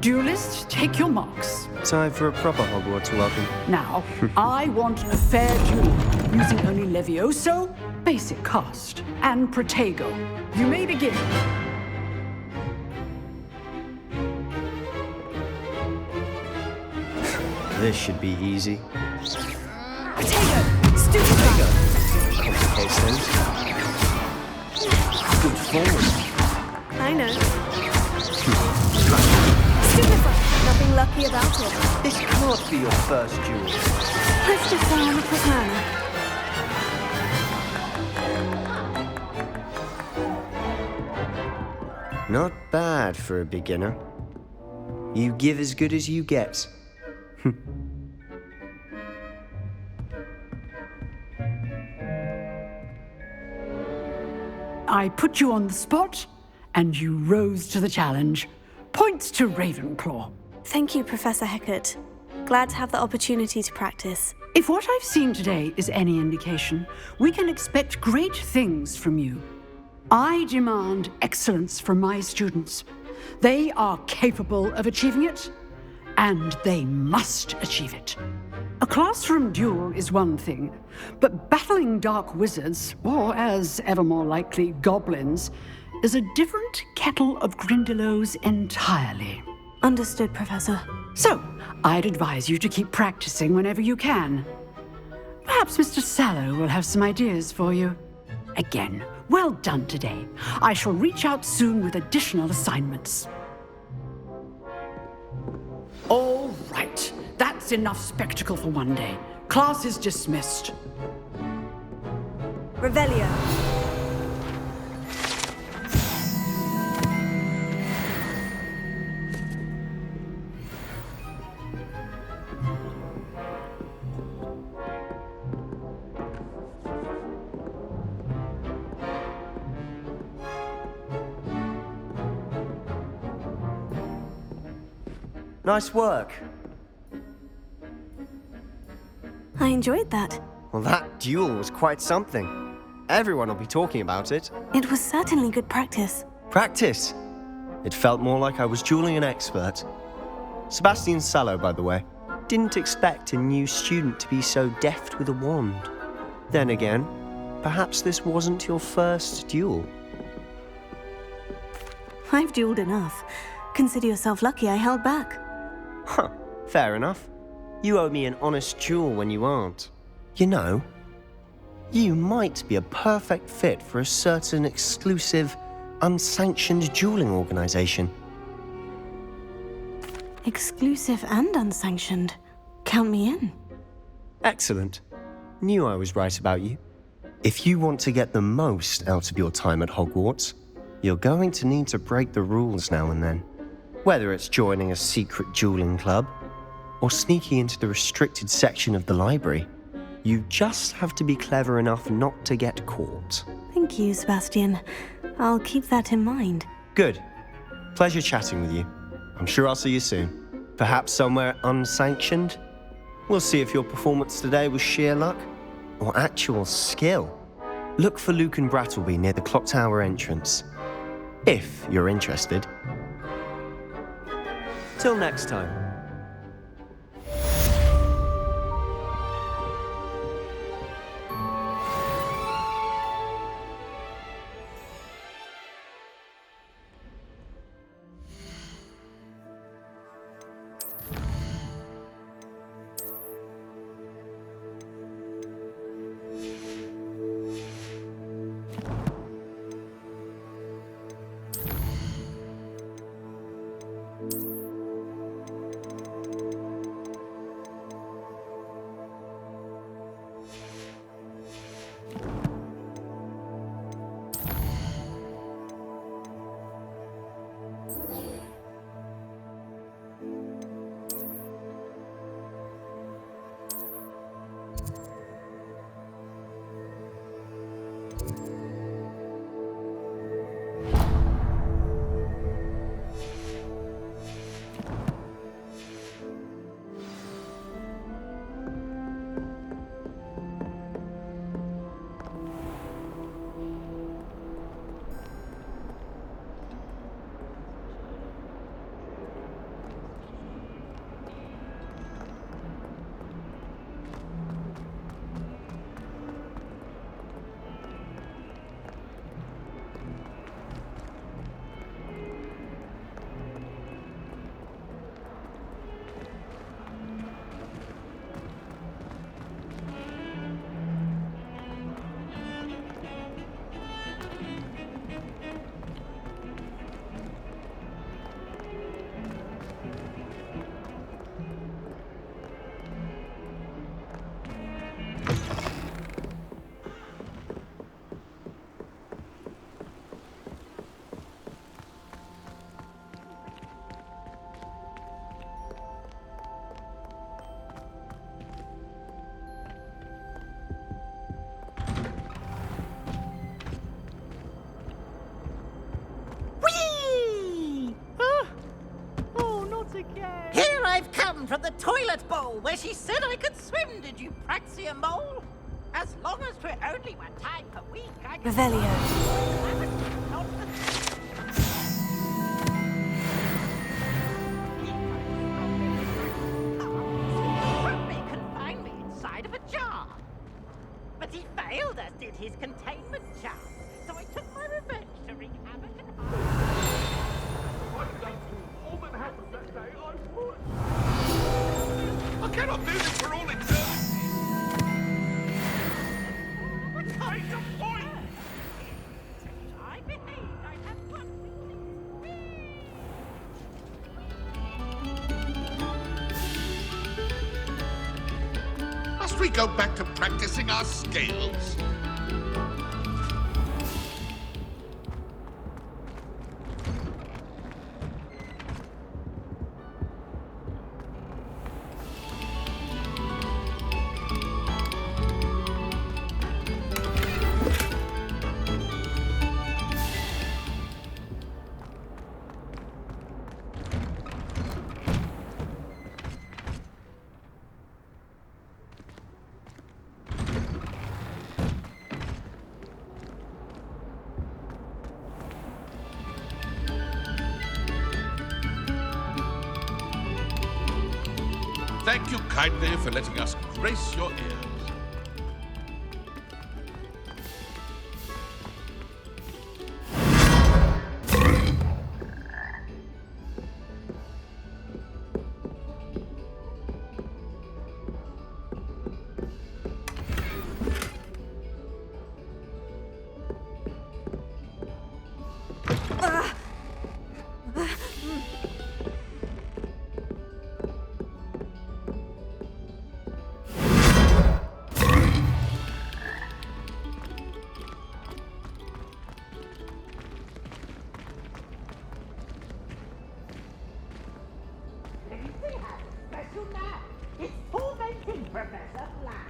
Duelists, take your marks. Time for a proper Hogwarts welcome. Now, I want a fair duel, using only Levioso, basic cast, and Protego. You may begin. This should be easy. Protego! Stupefy! Complicates things. Good form. I know. Stupefy! Nothing lucky about it. This can't be your first duel. Let's just go on a quick manner. Not bad for a beginner. You give as good as you get. I put you on the spot, and you rose to the challenge. Points to Ravenclaw. Thank you, Professor Hecat. Glad to have the opportunity to practice. If what I've seen today is any indication, we can expect great things from you. I demand excellence from my students. They are capable of achieving it, and they must achieve it. A classroom duel is one thing, but battling dark wizards, or as ever more likely, goblins, is a different kettle of Grindylows entirely. Understood, Professor. So, I'd advise you to keep practicing whenever you can. Perhaps Mr. Sallow will have some ideas for you. Again, well done today. I shall reach out soon with additional assignments. All right. That's enough spectacle for one day. Class is dismissed. Revelio. Nice work. I enjoyed that. Well, that duel was quite something. Everyone will be talking about it. It was certainly good practice. Practice. It felt more like I was dueling an expert. Sebastian Sallow, by the way. Didn't expect a new student to be so deft with a wand. Then again, perhaps this wasn't your first duel. I've dueled enough. Consider yourself lucky I held back. Huh, fair enough. You owe me an honest duel when you aren't. You know, you might be a perfect fit for a certain exclusive, unsanctioned dueling organization. Exclusive and unsanctioned. Count me in. Excellent. Knew I was right about you. If you want to get the most out of your time at Hogwarts, you're going to need to break the rules now and then. Whether it's joining a secret dueling club, or sneaking into the restricted section of the library, you just have to be clever enough not to get caught. Thank you, Sebastian. I'll keep that in mind. Good. Pleasure chatting with you. I'm sure I'll see you soon. Perhaps somewhere unsanctioned? We'll see if your performance today was sheer luck or actual skill. Look for Luke and Brattleby near the clock tower entrance, if you're interested. Till next time. once again. Here I've come from the toilet bowl where she said I could swim, did you praxia mole? As long as we're only one time per week, I can... Revelio. Not the... They confine me inside of a jar. But he failed, as did his containment charm. So I took my revenge to wreak havoc and harm. I cannot do this for all eternity! What kind of point? I behaved. I had one thing. Must we go back to practicing our scales? Thank you kindly for letting us grace your ears. It's tormenting Professor Black.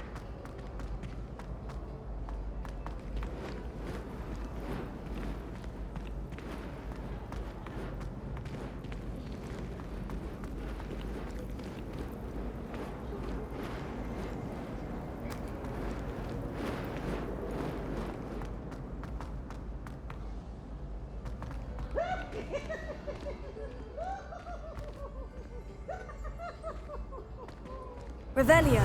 Revelio.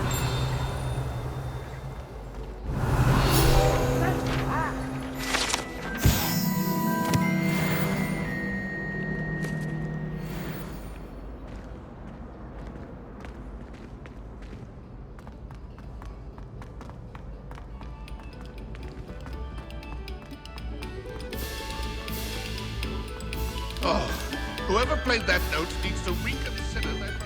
Oh, whoever played that note needs to reconsider their profession.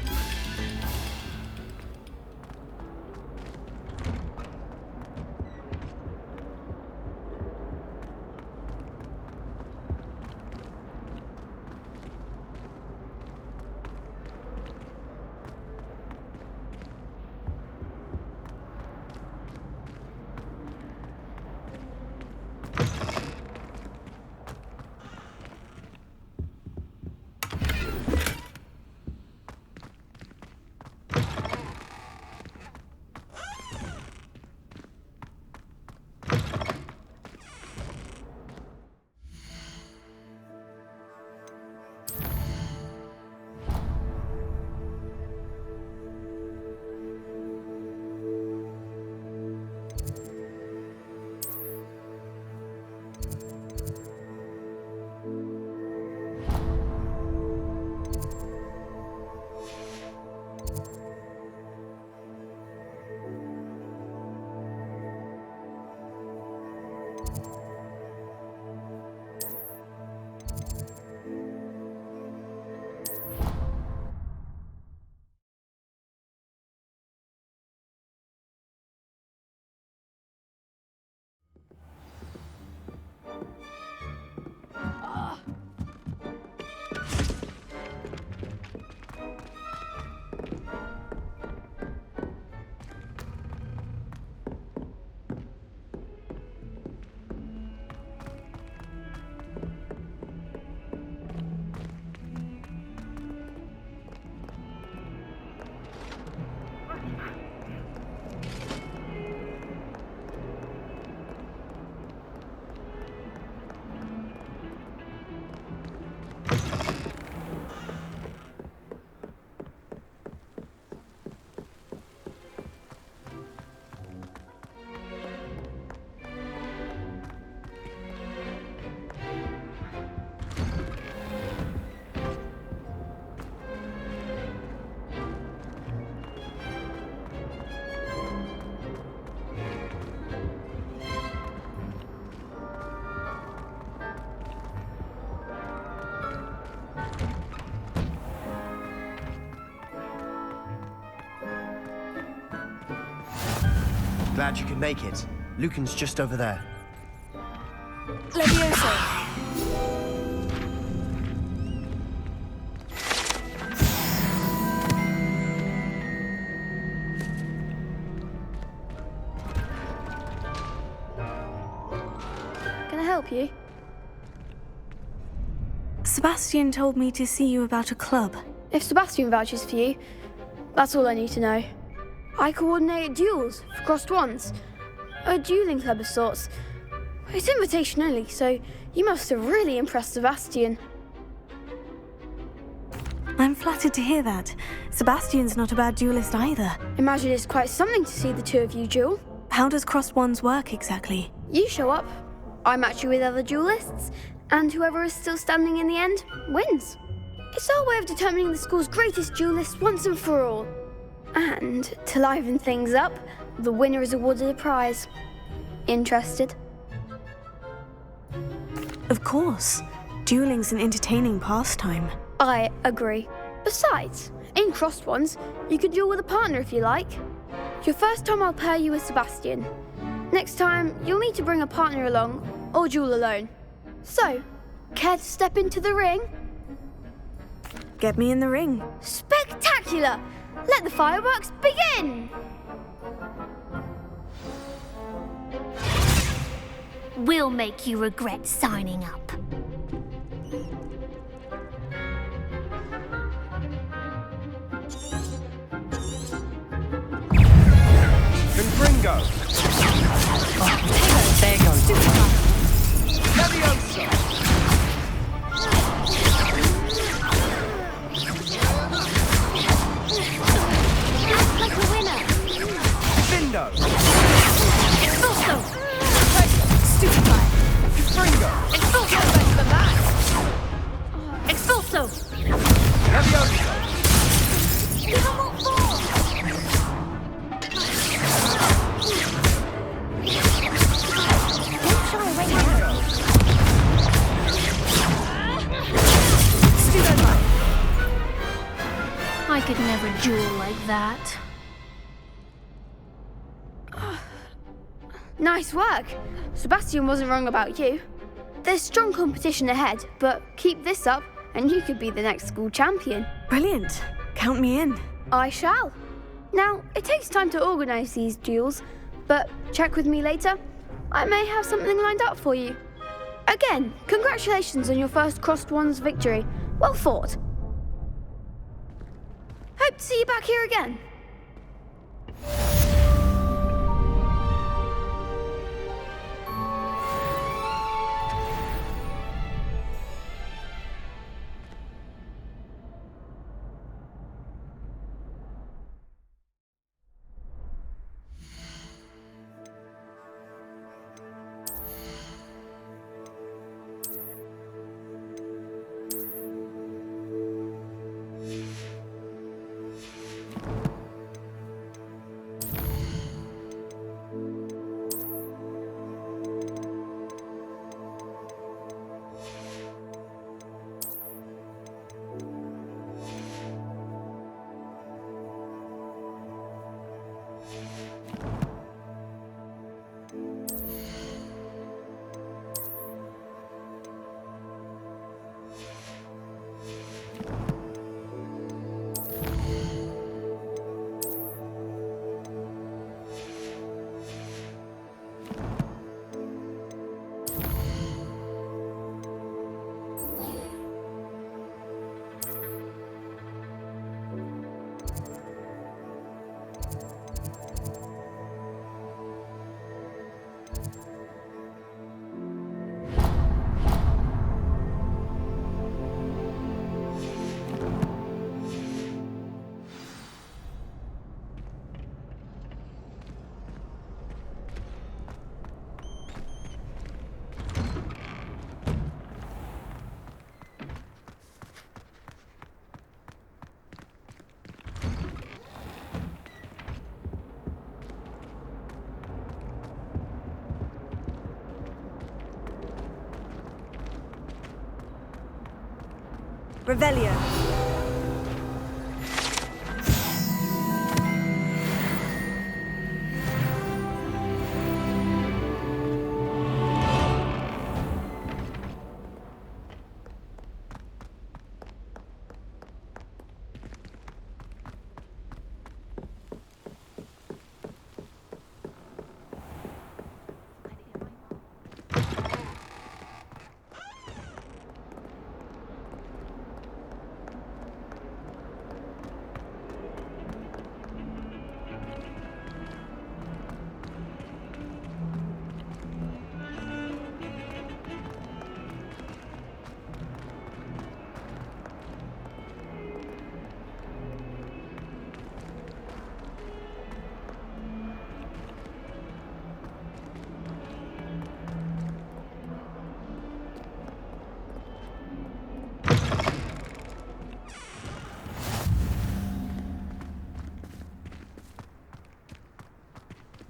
glad you could make it. Lucan's just over there. Levioso. Can I help you? Sebastian told me to see you about a club. If Sebastian vouches for you, that's all I need to know. I coordinate duels for crossed wands. A dueling club of sorts. It's invitation only, so you must have really impressed Sebastian. I'm flattered to hear that. Sebastian's not a bad duelist either. Imagine it's quite something to see the two of you duel. How does crossed wands work exactly? You show up, I match you with other duelists, and whoever is still standing in the end wins. It's our way of determining the school's greatest duelist once and for all. And to liven things up, the winner is awarded a prize. Interested? Of course. Dueling's an entertaining pastime. I agree. Besides, in crossed ones, you can duel with a partner if you like. Your first time I'll pair you with Sebastian. Next time, you'll need to bring a partner along, or duel alone. So, care to step into the ring? Get me in the ring. Spectacular! Let the fireworks begin! We'll make you regret signing up. Confringo! There goes. Leviosa! Act like a winner. Bindo! Expulso. Stupefy. Confringo! Expulso. Expulso. Leviosa! Give him what for. Don't shy away now. Stupefy. I could never duel like that. Nice work. Sebastian wasn't wrong about you. There's strong competition ahead, but keep this up and you could be the next school champion. Brilliant. Count me in. I shall. Now, it takes time to organise these duels, but check with me later. I may have something lined up for you. Again, congratulations on your first crossed wands victory. Well fought. Hope to see you back here again. Revelio.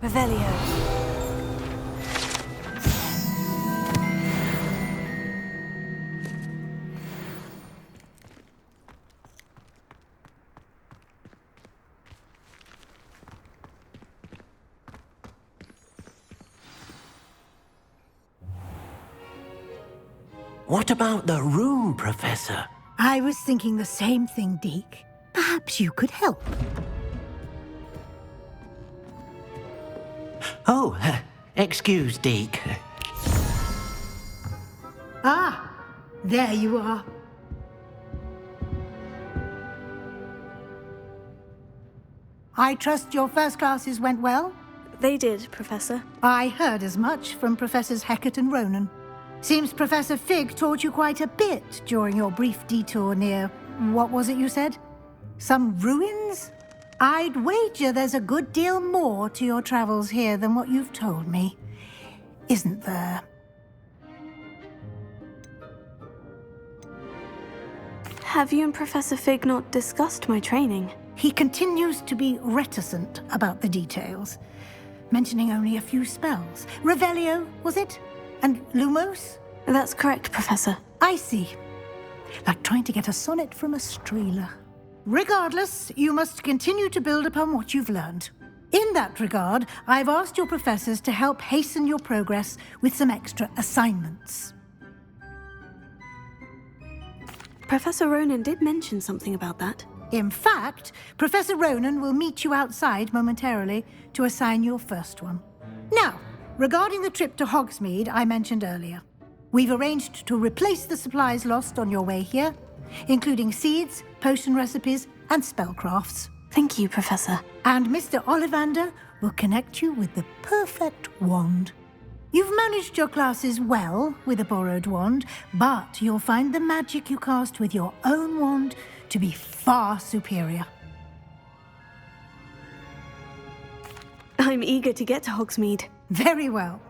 Revelio. What about the room, Professor? I was thinking the same thing, Deke. Perhaps you could help. Oh, excuse, Deke. Ah, there you are. I trust your first classes went well? They did, Professor. I heard as much from Professors Hecat and Ronan. Seems Professor Fig taught you quite a bit during your brief detour near... what was it you said? Some ruins? I'd wager there's a good deal more to your travels here than what you've told me. Isn't there? Have you and Professor Fig not discussed my training? He continues to be reticent about the details, mentioning only a few spells. Revelio, was it? And Lumos? That's correct, Professor. I see. Like trying to get a sonnet from a streeler. Regardless, you must continue to build upon what you've learned. In that regard, I've asked your professors to help hasten your progress with some extra assignments. Professor Ronan did mention something about that. In fact, Professor Ronan will meet you outside momentarily to assign your first one. Now, regarding the trip to Hogsmeade I mentioned earlier, we've arranged to replace the supplies lost on your way here, including seeds, potion recipes, and spellcrafts. Thank you, Professor. And Mr. Ollivander will connect you with the perfect wand. You've managed your classes well with a borrowed wand, but you'll find the magic you cast with your own wand to be far superior. I'm eager to get to Hogsmeade. Very well.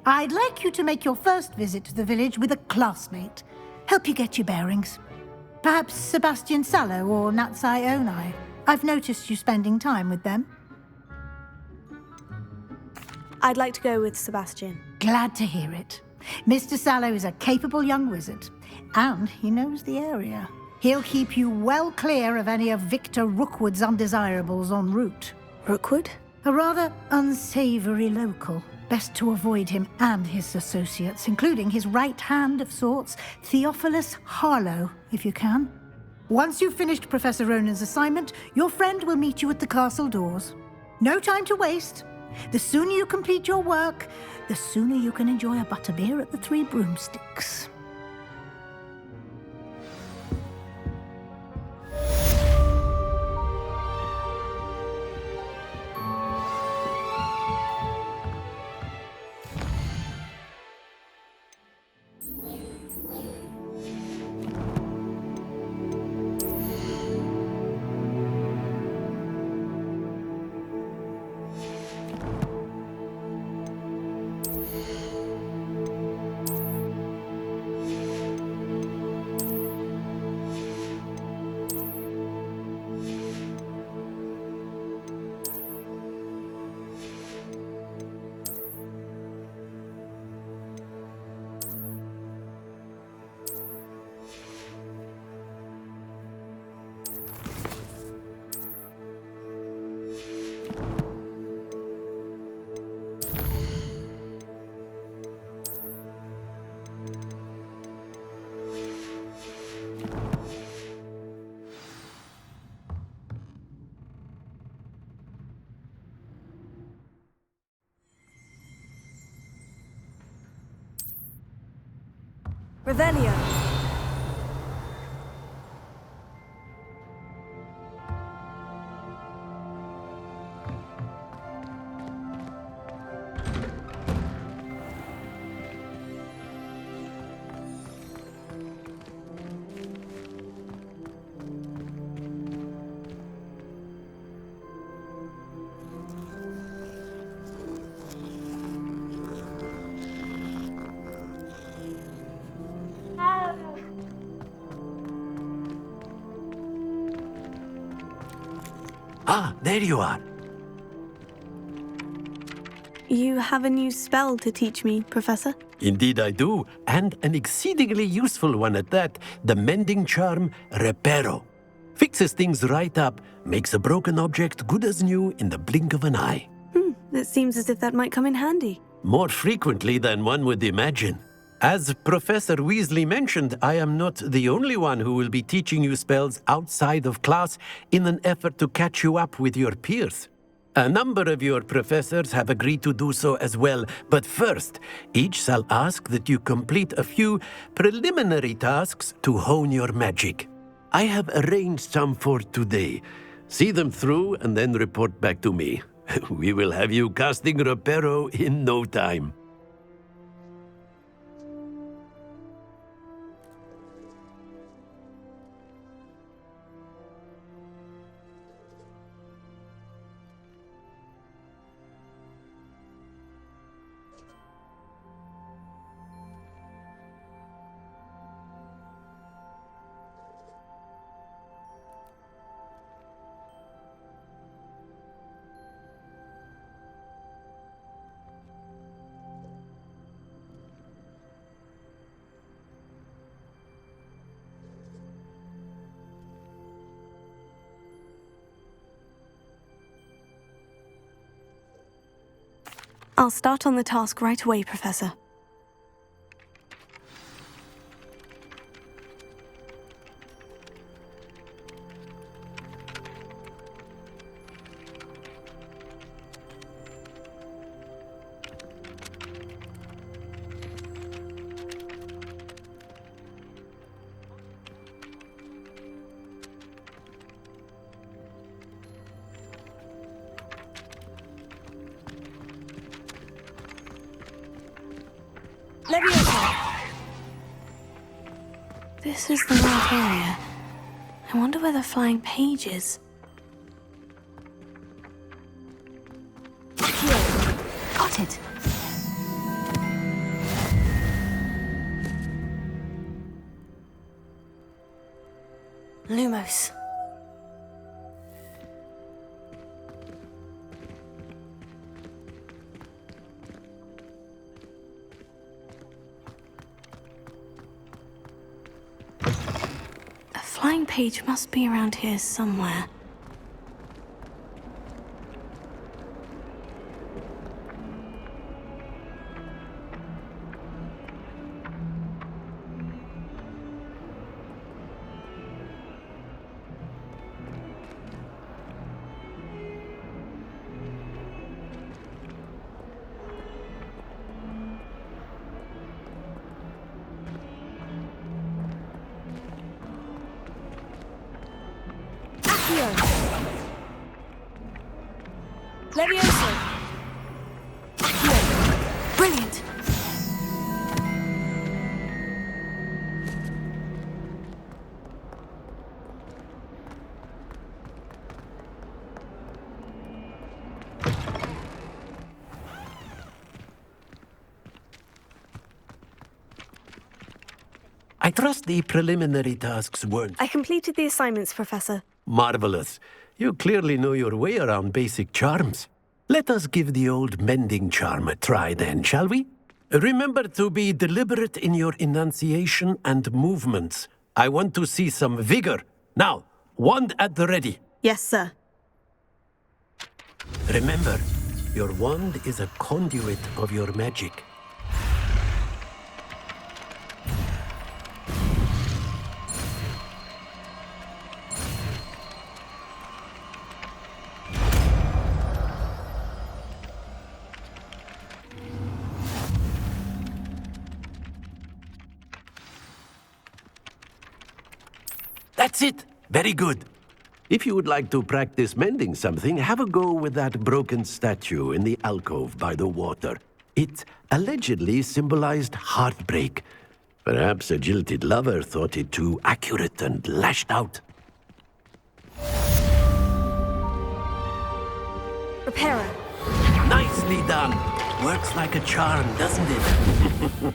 I'd like you to make your first visit to the village with a classmate. Help you get your bearings. Perhaps Sebastian Sallow or Natsai Onai. I've noticed you spending time with them. I'd like to go with Sebastian. Glad to hear it. Mr. Sallow is a capable young wizard, and he knows the area. He'll keep you well clear of any of Victor Rookwood's undesirables en route. Rookwood? A rather unsavory local. Best to avoid him and his associates, including his right hand of sorts, Theophilus Harlow, if you can. Once you've finished Professor Ronan's assignment, your friend will meet you at the castle doors. No time to waste. The sooner you complete your work, the sooner you can enjoy a butterbeer at the Three Broomsticks. Revelio. Ah, there you are. You have a new spell to teach me, Professor? Indeed I do, and an exceedingly useful one at that. The mending charm, Reparo. Fixes things right up, makes a broken object good as new in the blink of an eye. It seems as if that might come in handy. More frequently than one would imagine. As Professor Weasley mentioned, I am not the only one who will be teaching you spells outside of class in an effort to catch you up with your peers. A number of your professors have agreed to do so as well, but first, each shall ask that you complete a few preliminary tasks to hone your magic. I have arranged some for today. See them through and then report back to me. We will have you casting Reparo in no time. I'll start on the task right away, Professor. This is the right area. I wonder where the flying page is. Here. Got it. Lumos. A flying page must be around here somewhere. Levioso. Here. Brilliant. I trust the preliminary tasks weren't I completed the assignments, Professor. marvelous. You clearly know your way around basic charms. Let us give the old mending charm a try then, shall we? Remember to be deliberate in your enunciation and movements. I want to see some vigor. Now, wand at the ready. Yes, sir. Remember, your wand is a conduit of your magic. That's it! Very good. If you would like to practice mending something, have a go with that broken statue in the alcove by the water. It allegedly symbolized heartbreak. Perhaps a jilted lover thought it too accurate and lashed out. Reparo. Nicely done. Works like a charm, doesn't it?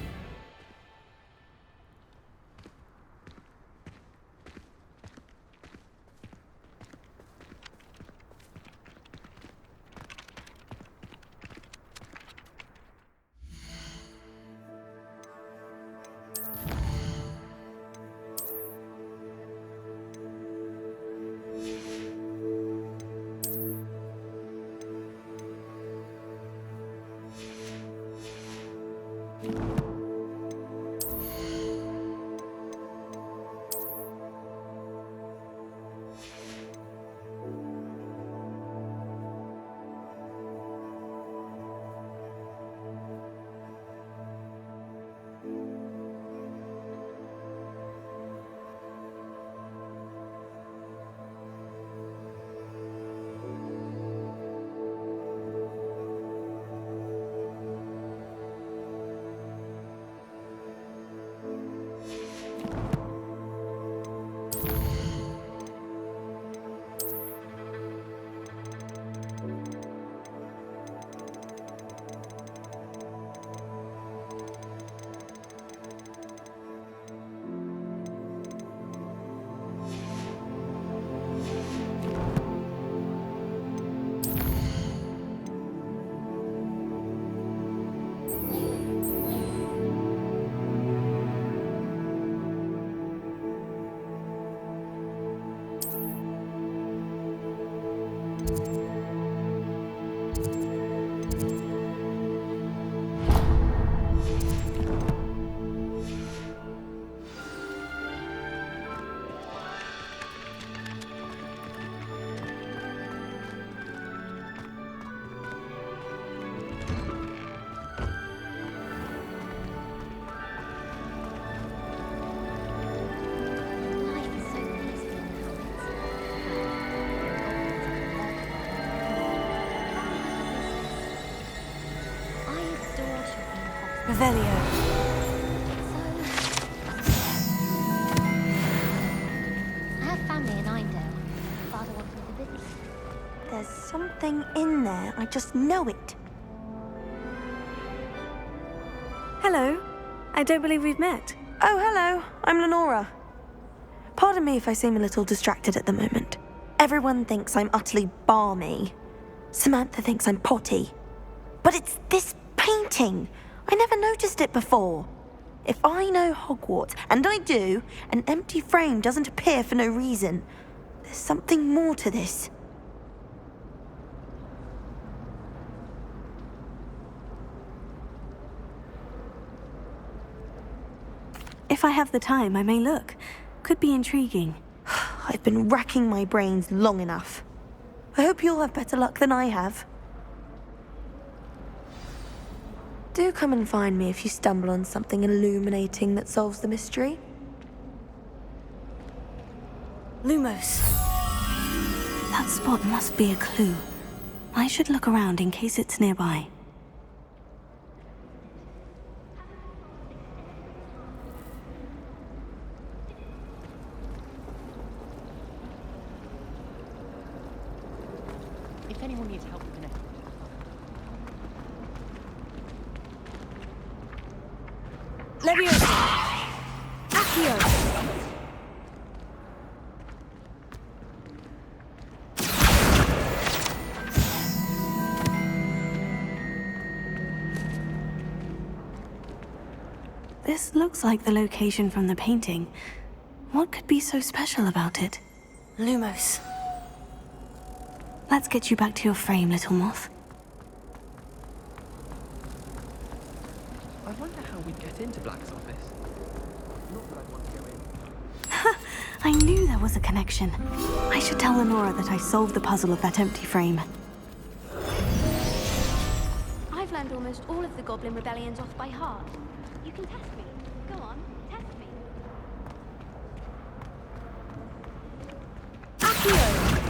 Life is so peaceful in Hogwarts. I adore shopping in Hogwarts. Revelio. I have family in Eindale. Father wants me to visit. There's something in there. I just know it. Hello. I don't believe we've met. Oh, hello. I'm Lenora. Pardon me if I seem a little distracted at the moment. Everyone thinks I'm utterly balmy. Samantha thinks I'm potty. But it's this painting. I never noticed it before. If I know Hogwarts, and I do, an empty frame doesn't appear for no reason. There's something more to this. If I have the time, I may look. Could be intriguing. I've been racking my brains long enough. I hope you'll have better luck than I have. Do come and find me if you stumble on something illuminating that solves the mystery. Lumos. That spot must be a clue. I should look around in case it's nearby. If anyone needs help with an effort. Leviosa! Accio! This looks like the location from the painting. What could be so special about it? Lumos. Let's get you back to your frame, little moth. I wonder how we'd get into Black's office. Not that I want to go in. I knew there was a connection. I should tell Lenora that I solved the puzzle of that empty frame. I've learned almost all of the Goblin Rebellions off by heart. You can test me. Go on, test me. Accio!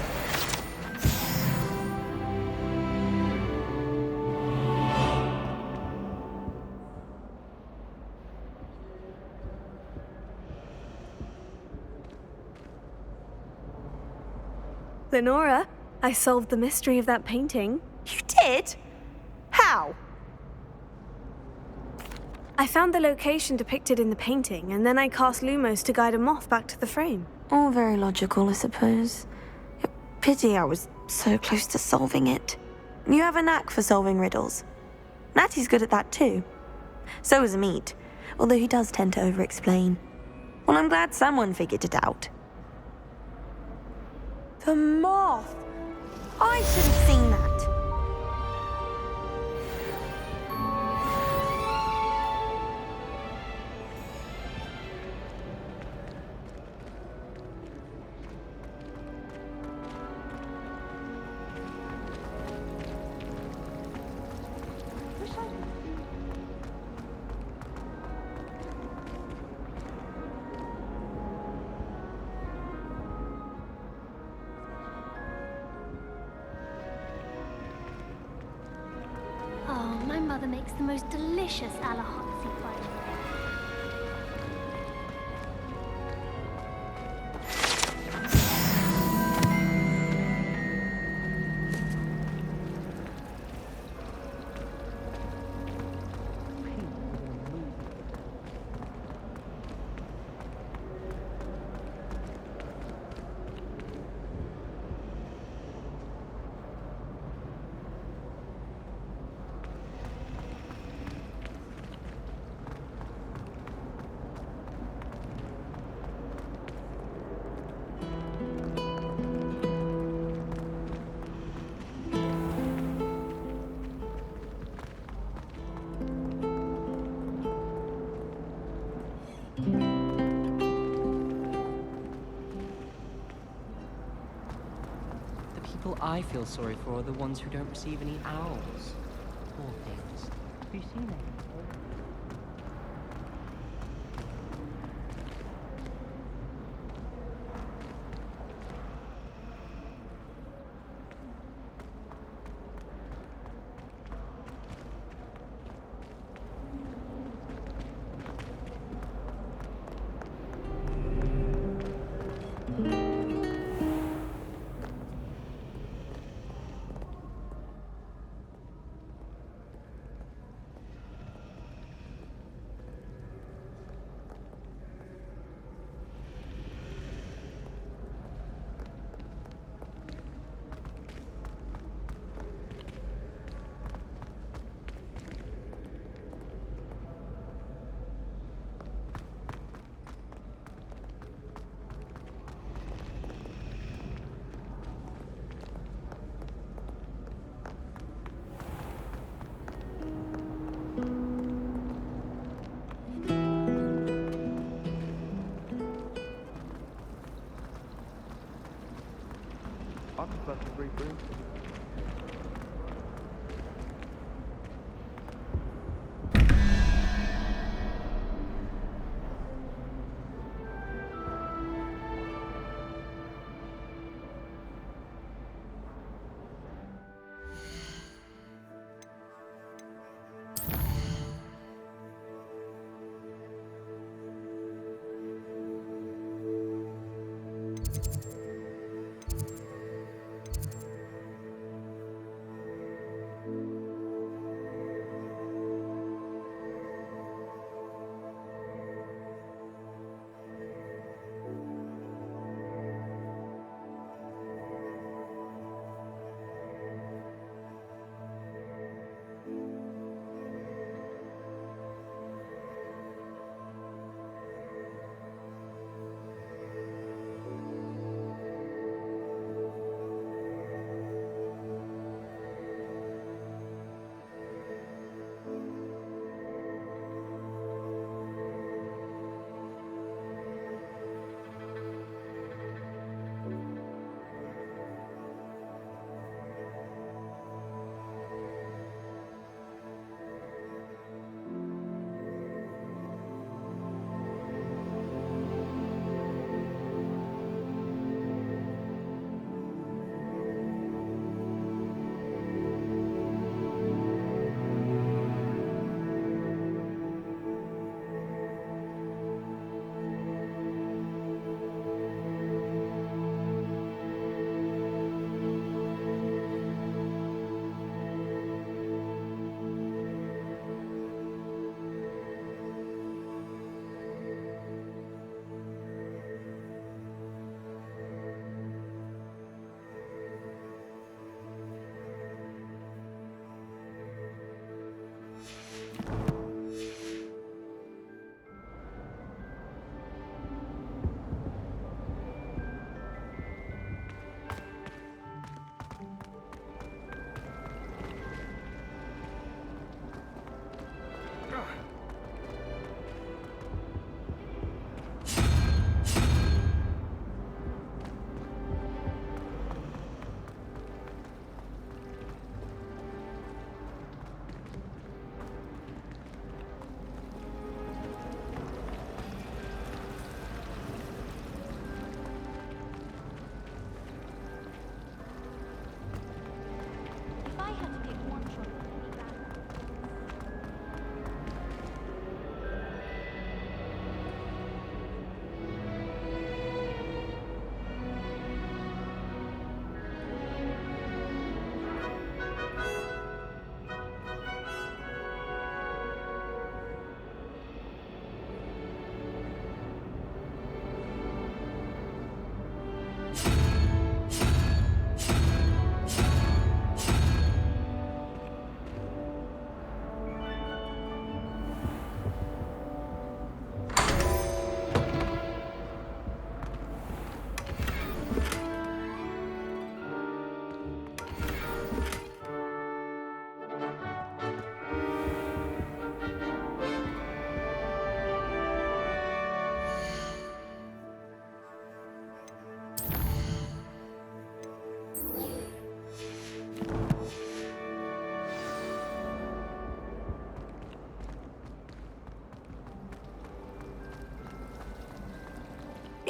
Lenora, I solved the mystery of that painting. You did? How? I found the location depicted in the painting, and then I cast Lumos to guide a moth back to the frame. All very logical, I suppose. Pity I was so close to solving it. You have a knack for solving riddles. Natty's good at that too. So is Amit, although he does tend to over-explain. Well, I'm glad someone figured it out. The moth! I should have seen that. Oh, my mother makes the most delicious a la hot soup. people I feel sorry for are the ones who don't receive any owls. Poor things. Have you seen any? I prefer to read rooms.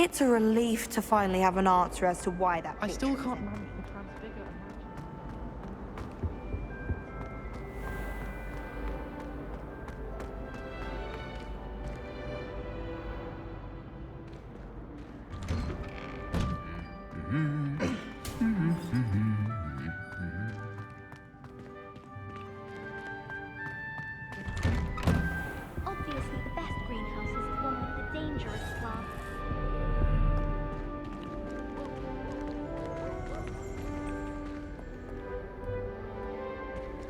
It's a relief to finally have an answer as to why that I picture still is can't in. manage to transfigure a magic. Obviously, the best greenhouse is the one with the dangerous plants.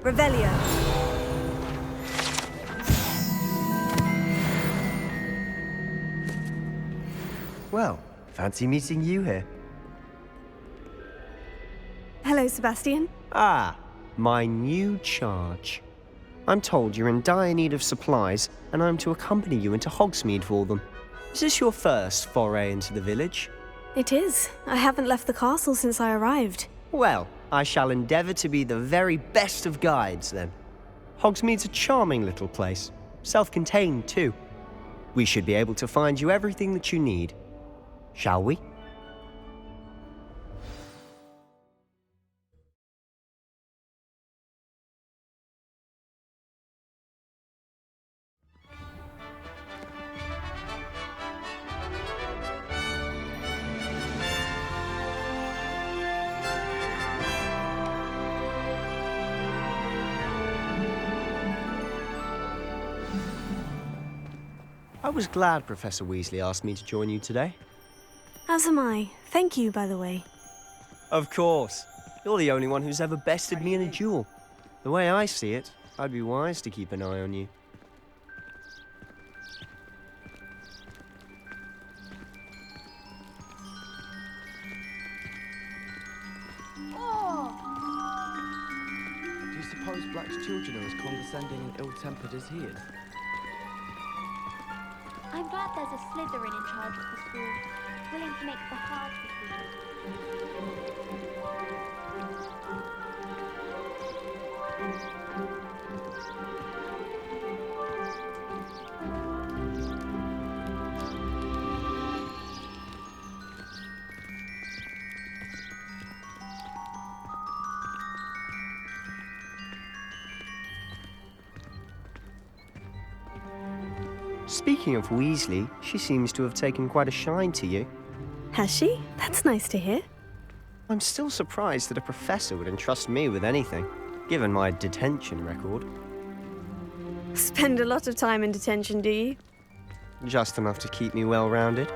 Revelio. Well, fancy meeting you here. Hello, Sebastian. Ah, my new charge. I'm told you're in dire need of supplies, and I'm to accompany you into Hogsmeade for them. Is this your first foray into the village? It is. I haven't left the castle since I arrived. Well, I shall endeavour to be the very best of guides, then. Hogsmeade's a charming little place, self-contained too. We should be able to find you everything that you need. Shall we? I was glad Professor Weasley asked me to join you today. As am I. Thank you, by the way. Of course. You're the only one who's ever bested me in a duel. The way I see it, I'd be wise to keep an eye on you. Do you suppose Black's children are as condescending and ill-tempered as he is? I'm glad there's a Slytherin in charge of the school, willing to make the hard decisions. Speaking of Weasley, she seems to have taken quite a shine to you. Has she? That's nice to hear. I'm still surprised that a professor would entrust me with anything, given my detention record. Spend a lot of time in detention, do you? Just enough to keep me well-rounded.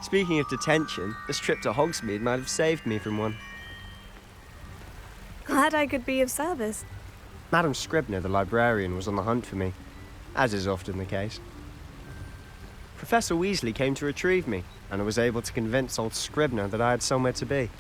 Speaking of detention, this trip to Hogsmeade might have saved me from one. Glad I could be of service. Madam Scribner, the librarian, was on the hunt for me, as is often the case. Professor Weasley came to retrieve me, and I was able to convince old Scribner that I had somewhere to be.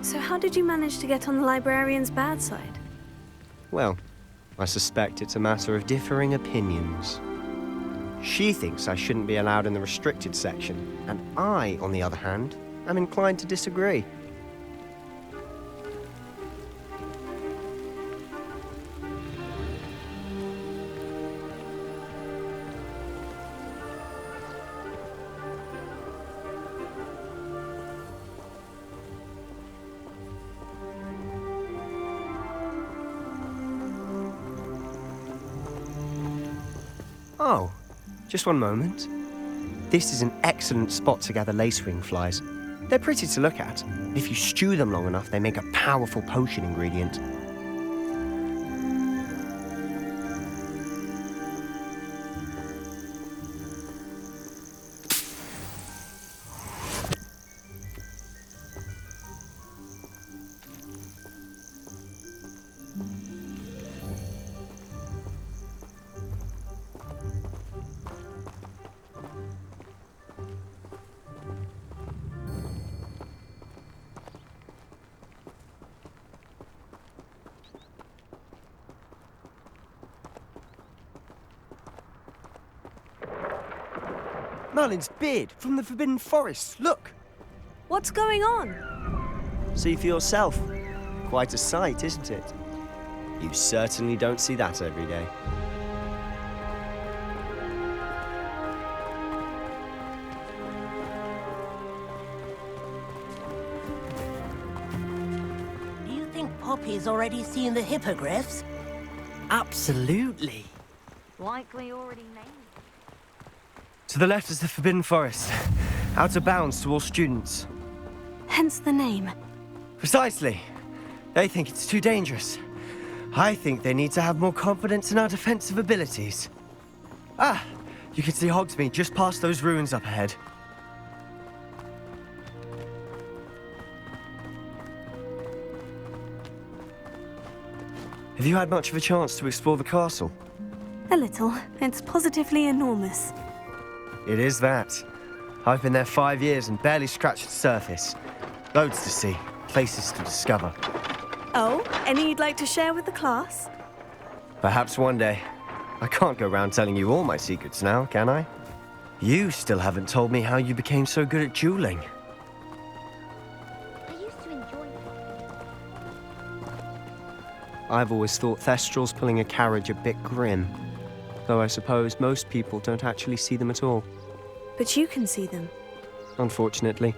So how did you manage to get on the librarian's bad side? Well, I suspect it's a matter of differing opinions. She thinks I shouldn't be allowed in the restricted section, and I, on the other hand, am inclined to disagree. Oh, just one moment. This is an excellent spot to gather lacewing flies. They're pretty to look at. If you stew them long enough, they make a powerful potion ingredient. Merlin's beard from the Forbidden Forest, look! What's going on? See for yourself. Quite a sight, isn't it? You certainly don't see that every day. Do you think Poppy's already seen the hippogriffs? Absolutely. Likely already named. To the left is the Forbidden Forest. Out of bounds to all students. Hence the name. Precisely. They think it's too dangerous. I think they need to have more confidence in our defensive abilities. Ah, you can see Hogsmeade just past those ruins up ahead. Have you had much of a chance to explore the castle? A little. It's positively enormous. It is that. I've been there 5 years and barely scratched the surface. Loads to see, places to discover. Oh, any you'd like to share with the class? Perhaps one day. I can't go around telling you all my secrets now, can I? You still haven't told me how you became so good at dueling. I used to enjoy it. I've always thought Thestrals pulling a carriage a bit grim. Though I suppose most people don't actually see them at all. But you can see them. Unfortunately.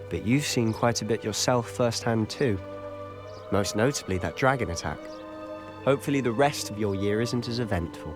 But you've seen quite a bit yourself firsthand too. Most notably that dragon attack. Hopefully the rest of your year isn't as eventful.